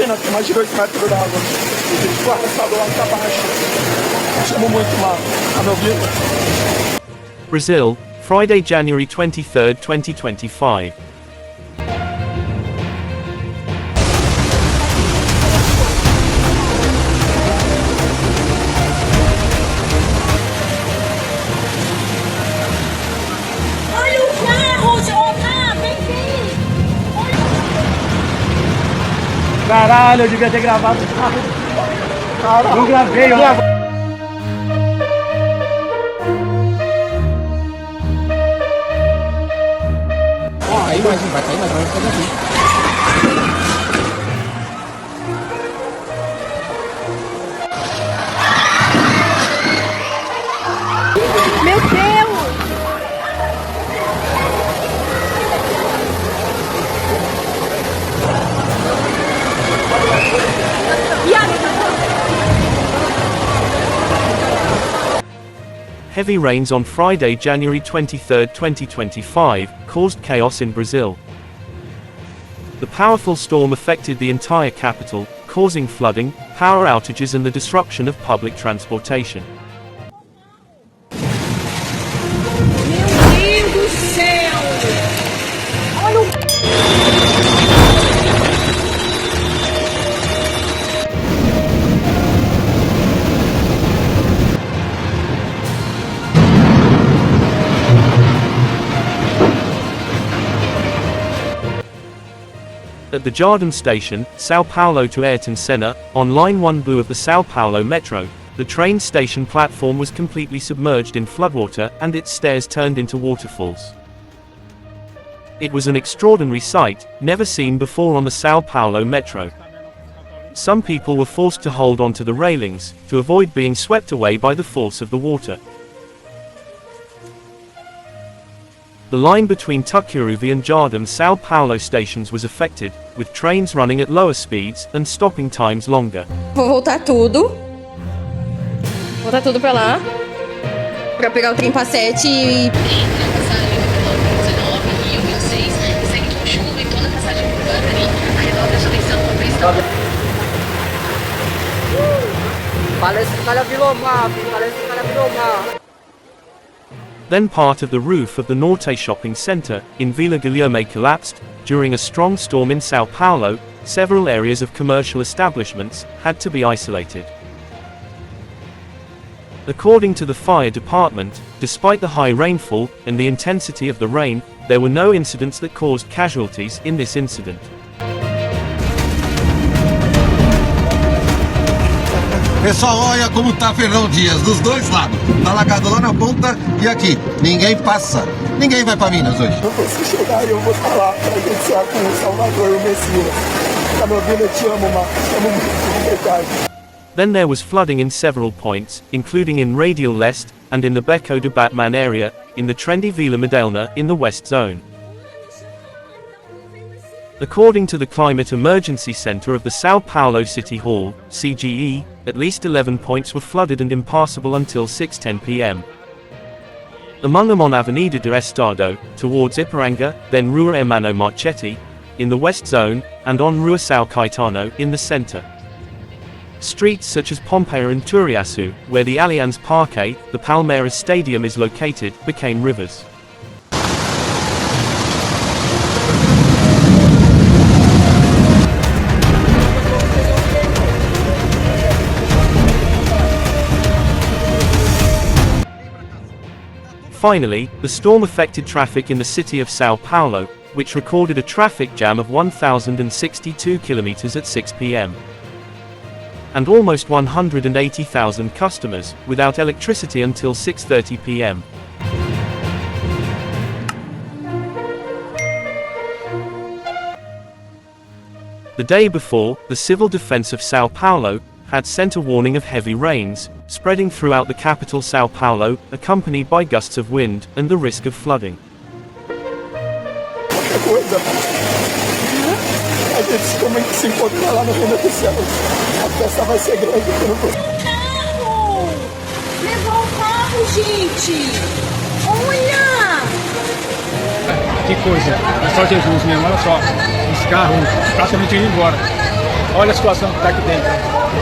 pena, tem mais de 2 metros d'água. E tem que o arrastador lá pra baixo. Chamo muito a meu vida. Brazil, Friday, January 23, 2025. Caralho, eu devia ter gravado o carro. Caralho. Não gravei, ó. Ó, aí mais um, vai cair mais um, vai fazer assim. Meu Deus! Heavy rains on Friday, January 23, 2025, caused chaos in Brazil. The powerful storm affected the entire capital, causing flooding, power outages and the disruption of public transportation. Meu Deus do céu! Olha o... At the Jardim station, Sao Paulo to Ayrton Senna, on Line 1 Blue of the Sao Paulo Metro, the train station platform was completely submerged in floodwater and its stairs turned into waterfalls. It was an extraordinary sight, never seen before on the Sao Paulo Metro. Some people were forced to hold onto the railings, to avoid being swept away by the force of the water. The line between Tucuruvi and Jardim Sao Paulo stations was affected, with trains running at lower speeds and stopping times longer. Vou voltar tudo. Voltar tudo pra lá. Pra pegar o trem pra 7 e... Parece que calha virou mar, parece que calha virou mar. Then part of the roof of the Norte Shopping Center, in Vila Guilherme collapsed. During a strong storm in Sao Paulo, several areas of commercial establishments had to be isolated. According to the fire department, despite the high rainfall and the intensity of the rain, there were no incidents that caused casualties in this incident. Pessoal, olha como tá Fernão Dias, dos dois lados. Tá alagado lá na ponta e aqui. Ninguém passa. Ninguém vai pra Minas hoje. Eu vou chegar e eu vou falar pra gente ser com o Salvador, o Messias. Tá me ouvindo? Eu te amo, Mar. Te amo muito, de verdade. Then there was flooding in several points, including in Radial Leste, and in the Beco de Batman area, in the trendy Vila Madalena in the West Zone. According to the Climate Emergency Center of the Sao Paulo City Hall, CGE, at least 11 points were flooded and impassable until 6:10 p.m. Among them on Avenida do Estado, towards Ipiranga, then Rua Hermano Marchetti, in the West Zone, and on Rua São Caetano, in the center. Streets such as Pompeia and Turiaçu, where the Allianz Parque, the Palmeiras Stadium is located, became rivers. Finally, the storm affected traffic in the city of Sao Paulo, which recorded a traffic jam of 1,062 kilometers at 6 p.m. and almost 180,000 customers, without electricity until 6:30 p.m. The day before, the Civil Defense of Sao Paulo had sent a warning of heavy rains, spreading throughout the capital Sao Paulo, accompanied by gusts of wind, and the risk of flooding. Qualquer coisa, a gente se encontra lá no reino dos céus. A festa vai ser grande. Carro! Levou o carro, gente! Olha! Que coisa, é só Jesus mesmo, olha só. Esse carro praticamente indo embora. Olha a situação que está aqui dentro.